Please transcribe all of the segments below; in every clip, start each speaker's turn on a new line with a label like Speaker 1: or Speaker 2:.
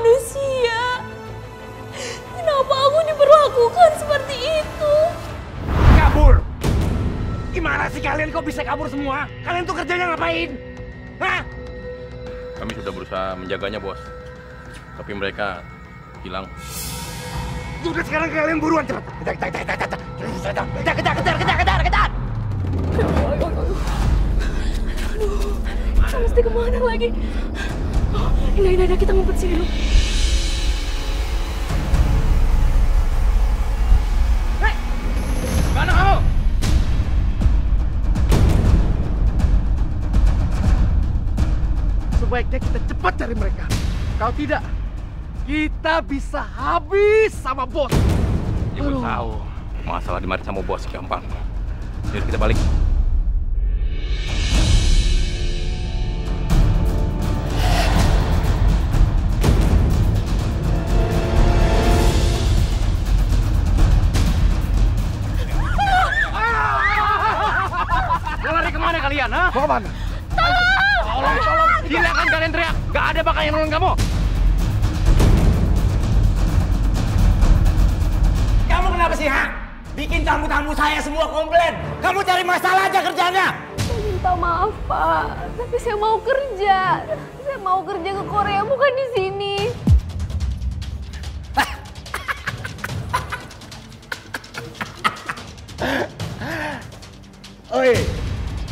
Speaker 1: manusia. Kenapa aku diperlakukan seperti itu?
Speaker 2: Kabur! Gimana sih kalian kok bisa kabur semua? Kalian tuh kerjanya ngapain? Hah?
Speaker 3: Kami sudah berusaha menjaganya, Bos. Tapi mereka hilang.
Speaker 2: Udah sekarang kalian buruan cepat. Kejar.
Speaker 1: Aduh, kita mesti kemana lagi? Oh, Indah, kita ngumpet sini dulu.
Speaker 2: Hei! Mana kamu? Sebaiknya kita cepat cari mereka. Kalau tidak, kita bisa habis sama bos.
Speaker 3: Ibu tahu, masalah dimarahin sama bos gampang. Yuk kita balik.
Speaker 2: Lari kemana kalian, ha? Mau kemana? Tolong! Gila kan kalian teriak? Gak ada bakal yang nolong kamu. Kamu kenapa sih, ha? Bikin tamu-tamu saya semua komplain. Kamu cari masalah aja kerjanya.
Speaker 1: Saya minta maaf, Pak. Tapi saya mau kerja. Saya mau kerja ke Korea, bukan di sini.
Speaker 2: Oi,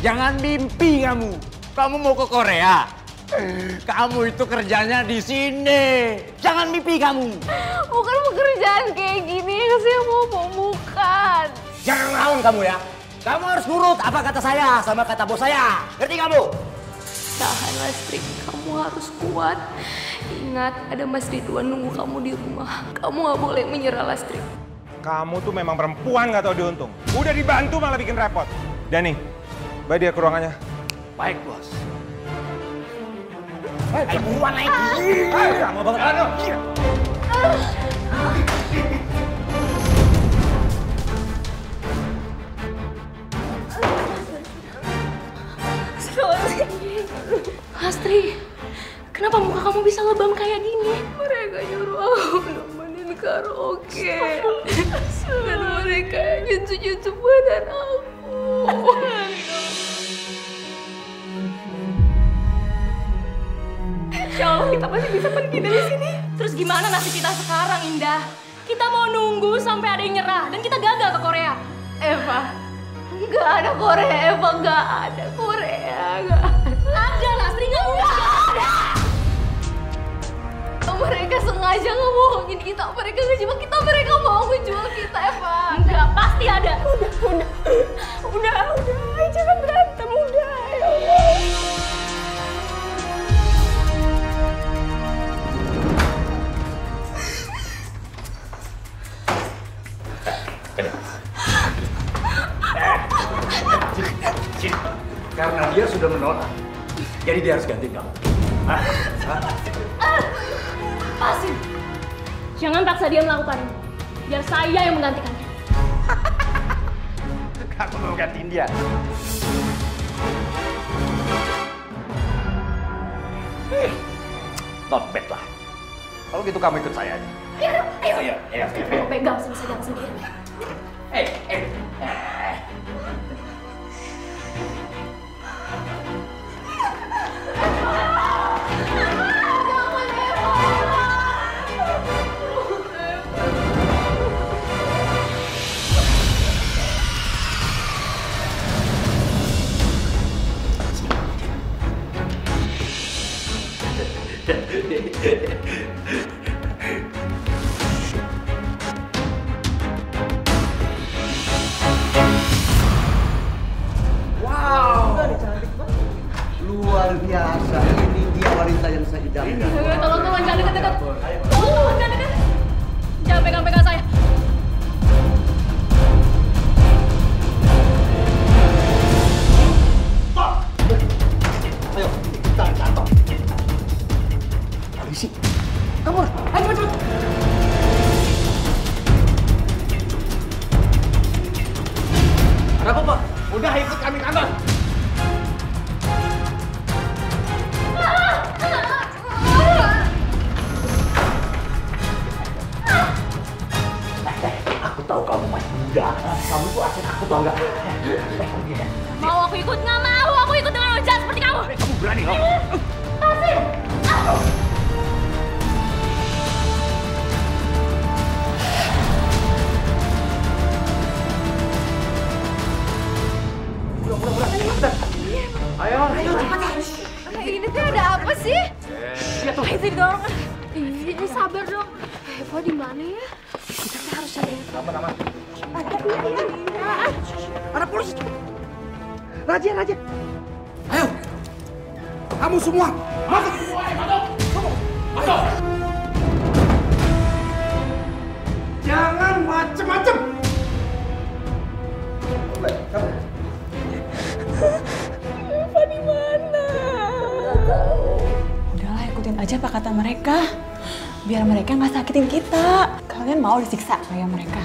Speaker 2: jangan mimpi kamu. Kamu mau ke Korea. Kamu itu kerjanya di sini. Jangan mimpi kamu.
Speaker 1: Bukan pekerjaan kayak gini yang saya mau, bukan.
Speaker 2: Jangan ngelawan kamu ya. Kamu harus nurut apa kata saya sama kata bos saya. Ngerti kamu?
Speaker 1: Tahan, Lastri. Kamu harus kuat. Ingat, ada Mas Ridwan nunggu kamu di rumah. Kamu gak boleh menyerah, Lastri.
Speaker 4: Kamu tuh memang perempuan gak tau diuntung. Udah dibantu malah bikin repot. Dani, bawa dia ke ruangannya.
Speaker 2: Baik, bos. Ayo buruan naik. Lama banget.
Speaker 1: Lastri, kenapa muka kamu bisa lebam kayak gini? Mereka nyuruh aku nemenin karaoke. Dan mereka nyucu-nyucu badan aku. Insya Allah kita pasti bisa pergi dari sini.
Speaker 5: Terus gimana nasib kita sekarang, Indah? Kita mau nunggu sampai ada yang nyerah dan kita gagal ke Korea.
Speaker 1: Eva, nggak ada Korea. Eva, nggak ada Korea. Nggak
Speaker 5: ada, Lastri, nggak ada.
Speaker 1: Mereka sengaja ngebohongin kita. Mereka ngejebak kita. Mereka mau ngejual kita, Eva.
Speaker 5: Enggak, pasti ada.
Speaker 1: Udah. Jangan berantem, udah. Ya Allah.
Speaker 2: Sini. Karena dia sudah menolak, jadi dia harus ganti kamu.
Speaker 5: Pasin. Jangan paksa dia melakukan ini. Biar saya yang menggantikannya.
Speaker 2: Kamu mau gantiin dia? Not bad lah. Kalau gitu kamu ikut saya aja. Ayo.
Speaker 5: Mau pegang sama saya sendiri.
Speaker 6: Wow, luar biasa. Ini dia wanita yang saya idamkan.
Speaker 5: Tolong, jangan dekat-dekat. Tolong, jangan dekat. Jangan pegang-pegang saya.
Speaker 6: Ayo, kita kantor. Polisi, kabur. Ayo cepet.
Speaker 2: Ada apa, Pak? Udah ikut kami kantor.
Speaker 6: bangga.
Speaker 5: Mau aku ikut? Nggak mau aku ikut dengan orang jahat seperti kamu.
Speaker 2: Kamu berani kok?
Speaker 5: Lepasin!
Speaker 6: Ayo cepat.
Speaker 1: Ini tuh ada apa sih?
Speaker 5: Ayo didorong. Ini sabar dong.
Speaker 1: Eva di mana ya? Kita harus cari.
Speaker 6: Nama. Ada polisi. Raja. Ayo. Kamu semua masuk. Masuk. Jangan macem-macem.
Speaker 1: Eva di mana?
Speaker 7: Udahlah, ikutin aja apa kata mereka. Biar mereka nggak sakitin kita. Kalian mau disiksa kayak mereka?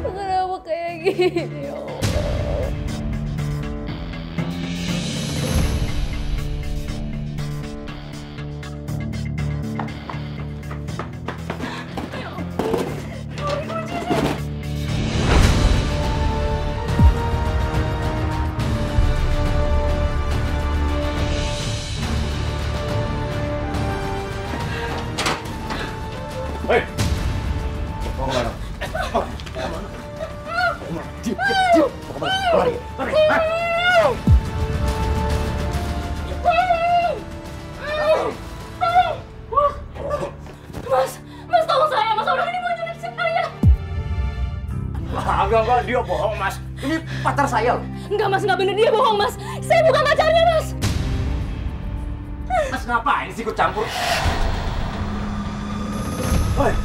Speaker 1: Kenapa kayak gini? Ya Allah.
Speaker 3: Hei!
Speaker 5: Mas tolong saya, Mas. Orang ini mau nyulik saya.
Speaker 2: Enggak, dia bohong, Mas. Ini pacar saya loh.
Speaker 5: Enggak, Mas, nggak bener, dia bohong, Mas. Saya bukan pacarnya, Mas.
Speaker 2: Mas ngapain sih ikut campur? Hei.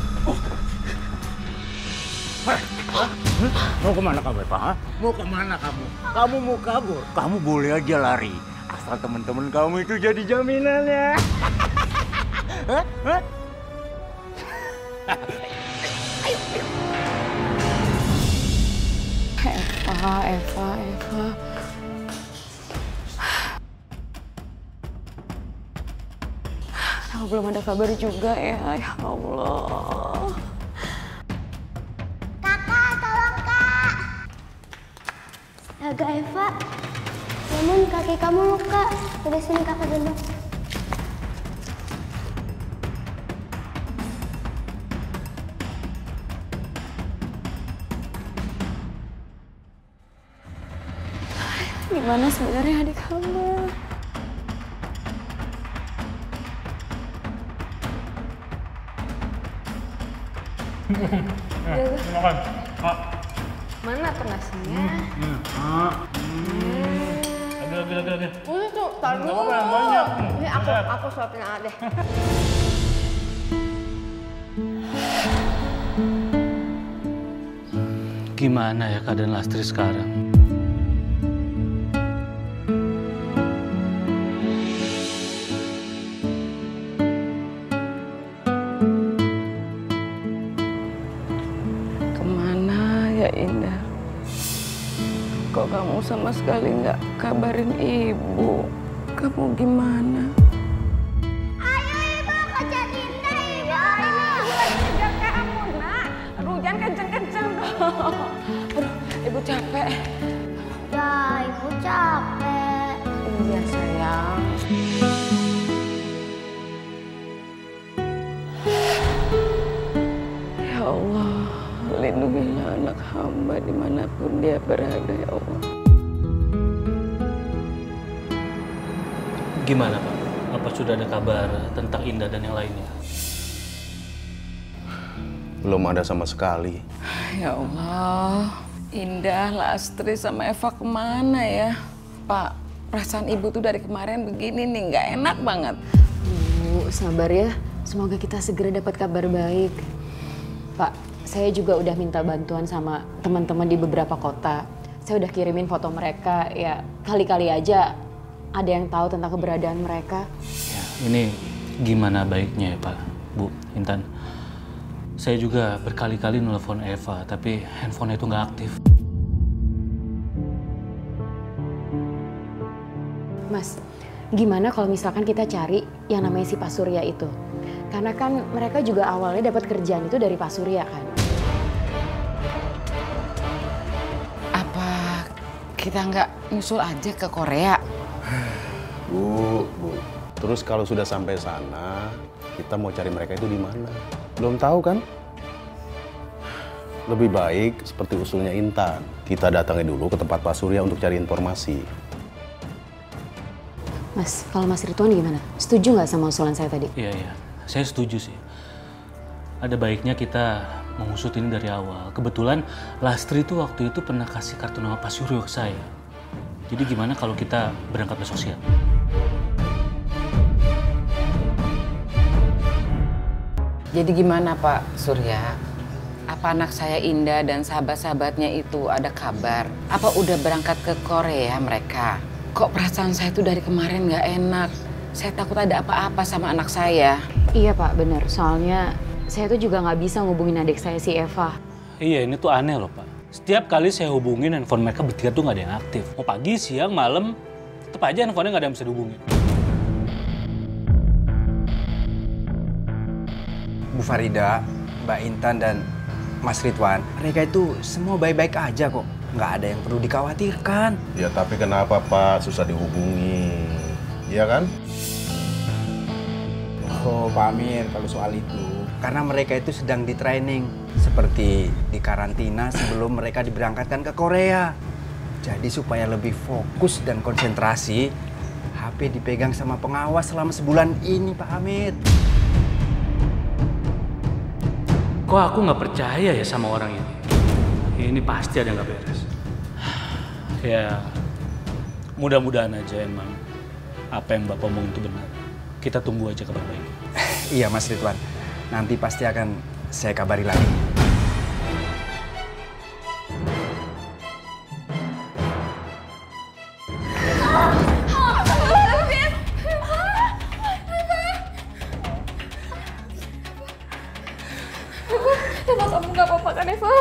Speaker 2: Mau kemana kamu, Eva? Mau kemana kamu? Kamu mau kabur? Kamu boleh aja lari. Asal teman-teman kamu itu jadi jaminannya. Hah?
Speaker 1: Eva. Aku belum ada kabar juga ya Allah.
Speaker 8: Kakak, tolong kak. Agak Eva, namun kaki kamu luka. Udah sini kakak dulu.
Speaker 1: Gimana sebenarnya adik kamu? Mana tuh nasinya?
Speaker 3: Lagi.
Speaker 1: Udah tuh, taruh dulu. Ini aku suapin aja deh.
Speaker 9: Gimana ya keadaan Lastri sekarang?
Speaker 1: Kemana ya Indah? Kok kamu sama sekali nggak kabarin ibu? Kamu gimana?
Speaker 8: Ayo ibu, kejar Dinda ibu. Ini lagi kejar kamu nak.
Speaker 1: Aduh, jangan kenceng-kenceng dong. Aduh, ibu capek.
Speaker 8: Ya ibu capek.
Speaker 1: Iya sayang. Ya Allah, lindungilah anak hamba dimanapun dia berada ya Allah.
Speaker 9: Gimana Pak? Apa sudah ada kabar tentang Indah dan yang lainnya?
Speaker 3: Belum ada sama sekali.
Speaker 1: Ya Allah, Indah, Lastri sama Eva kemana ya? Pak, perasaan ibu tuh dari kemarin begini nih, nggak enak banget.
Speaker 10: Bu, sabar ya. Semoga kita segera dapat kabar baik. Pak, saya juga udah minta bantuan sama teman-teman di beberapa kota. Saya udah kirimin foto mereka, ya kali-kali aja ada yang tahu tentang keberadaan mereka.
Speaker 9: Ya, ini gimana baiknya ya Pak, Bu, Intan? Saya juga berkali-kali nelfon Eva, tapi handphonenya itu nggak aktif.
Speaker 10: Mas, gimana kalau misalkan kita cari yang namanya si Pak Surya itu? Karena kan mereka juga awalnya dapat kerjaan itu dari Pak Surya kan.
Speaker 11: kita nggak nyusul aja ke Korea?
Speaker 12: Bu. Terus kalau sudah sampai sana, kita mau cari mereka itu di mana? Belum tahu kan? Lebih baik seperti usulnya Intan. Kita datangi dulu ke tempat Pak Surya untuk cari informasi.
Speaker 10: Mas, kalau Mas Ridwan gimana? Setuju nggak sama usulan saya tadi?
Speaker 9: Iya. Saya setuju sih. Ada baiknya kita mengusut ini dari awal. Kebetulan Lastri itu waktu itu pernah kasih kartu nama Pak Surya ke saya. Jadi gimana kalau kita berangkat besok siang?
Speaker 11: Jadi gimana Pak Surya? Apa anak saya Indah dan sahabat-sahabatnya itu ada kabar? Apa udah berangkat ke Korea mereka? Kok perasaan saya tuh dari kemarin nggak enak? Saya takut ada apa-apa sama anak saya.
Speaker 10: Iya Pak, benar. Soalnya saya tuh juga nggak bisa ngubungin adik saya si Eva.
Speaker 9: Iya, ini tuh aneh loh Pak. Setiap kali saya hubungin handphone mereka bertiga tuh nggak ada yang aktif. Mau pagi, siang, malam, tetap aja handphonenya nggak ada yang bisa dihubungin.
Speaker 13: Bu Farida, Mbak Intan, dan Mas Ridwan, mereka itu semua baik-baik aja kok. Nggak ada yang perlu dikhawatirkan.
Speaker 12: Ya tapi kenapa Pak susah dihubungi? Iya kan?
Speaker 13: Oh Pak Amir, kalau soal itu, karena mereka itu sedang di training. Seperti di karantina sebelum mereka diberangkatkan ke Korea. Jadi supaya lebih fokus dan konsentrasi, HP dipegang sama pengawas selama sebulan ini Pak Hamid.
Speaker 9: Kok aku nggak percaya ya sama orang ini? Ini pasti ada yang nggak beres. Ya, mudah-mudahan aja emang apa yang Bapak omong itu benar. Kita tunggu aja kabar baik.
Speaker 13: Iya Mas Ridwan, nanti pasti akan saya kabari lagi.
Speaker 1: Eva, kamu gak apa-apa kan Eva?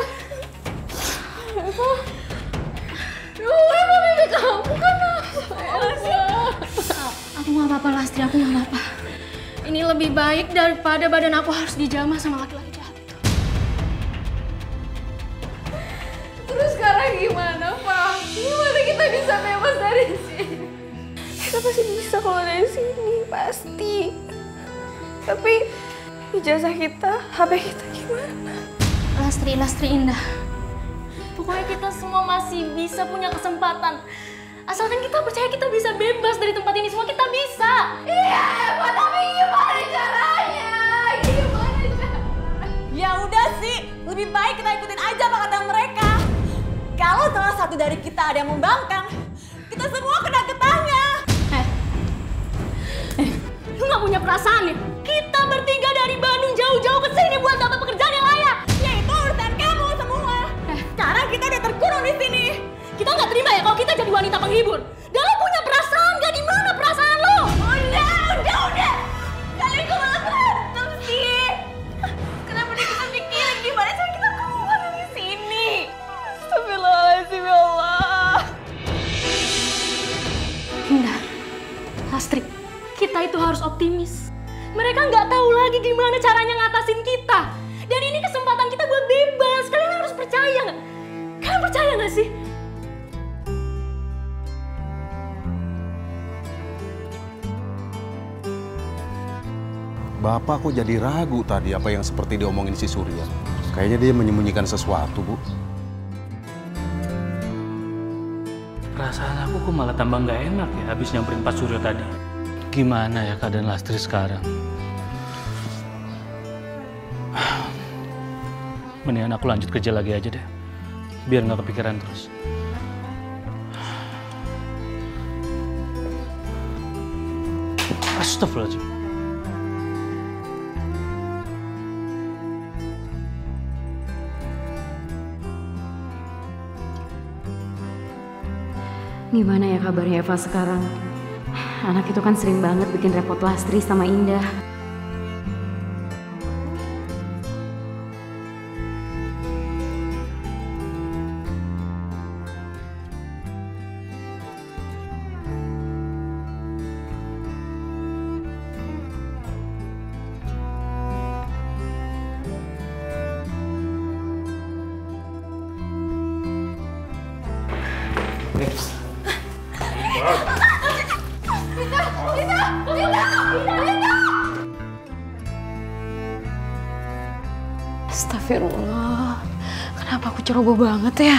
Speaker 1: Eva? Eva, mimpi kamu kenapa?
Speaker 5: Aku gak apa-apa Lastri, aku gak apa-apa. Ini lebih baik daripada badan aku harus dijamah sama laki-laki jahat itu.
Speaker 1: Terus sekarang gimana, Pak? Gimana kita bisa bebas dari sini? Kita pasti bisa keluar dari sini, pasti. Tapi ijazah kita, HP kita gimana?
Speaker 5: Lastri Indah. Pokoknya kita semua masih bisa punya kesempatan. Asalkan kita percaya kita bisa bebas dari tempat ini semua, kita bisa.
Speaker 1: Iya, Eva, tapi gimana caranya? Gimana caranya?
Speaker 7: Ya udah sih, lebih baik kita ikutin aja apa kata mereka. Kalau salah satu dari kita ada yang membangkang, kita semua kena getahnya.
Speaker 5: Lu gak punya perasaan ya? Kita bertiga dari Bandung jauh-jauh ke sini buat dapat pekerjaan yang layak.
Speaker 7: Ya itu urusan kamu semua. Sekarang kita udah terkurung di sini.
Speaker 5: Kita nggak terima ya kalau kita jadi wanita penghibur. Dan lo punya perasaan gak? Di mana perasaan lo?
Speaker 7: Udah. Kalian kok malah berantem sih? Kenapa nih kita mikirin gimana cara kita keluar dari sini?
Speaker 1: Astagfirullahaladzim, ya Allah.
Speaker 5: Indah, Lastri, kita itu harus optimis. Mereka nggak tahu lagi gimana caranya ngatasin kita. Dan ini kesempatan kita buat bebas. Kalian harus percaya nggak? Kalian percaya nggak sih?
Speaker 12: Bapak kok jadi ragu tadi apa yang seperti diomongin si Surya. Kayaknya dia menyembunyikan sesuatu, Bu.
Speaker 9: Perasaan aku kok malah tambah nggak enak ya habis nyamperin Pak Surya tadi. Gimana ya keadaan Lastri sekarang? Mendingan aku lanjut kerja lagi aja deh. Biar nggak kepikiran terus. Astagfirullahaladzim.
Speaker 10: Gimana ya kabarnya Eva sekarang? Anak itu kan sering banget bikin repot Lastri sama Indah. Astagfirullah, kenapa aku ceroboh banget ya?